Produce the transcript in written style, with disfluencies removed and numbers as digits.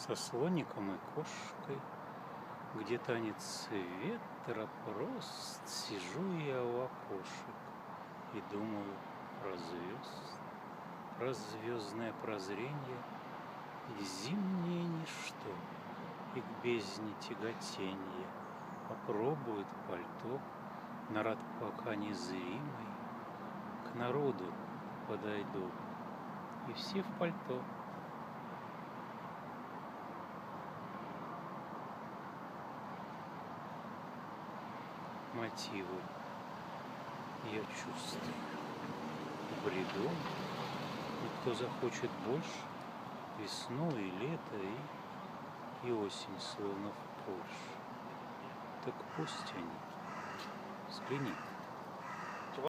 Со слоником и кошкой, где танец ветра прост, сижу я у окошек и думаю про звезд, про звездное прозренье и зимнее ничто, и к бездне тяготенье попробует пальто, народ пока незримый, к народу подойду, и все в пальто. Мотивы я чувствую в бреду, и кто захочет больше, весну и лето, и осень словно в Польше. Так пусть они, взгляни.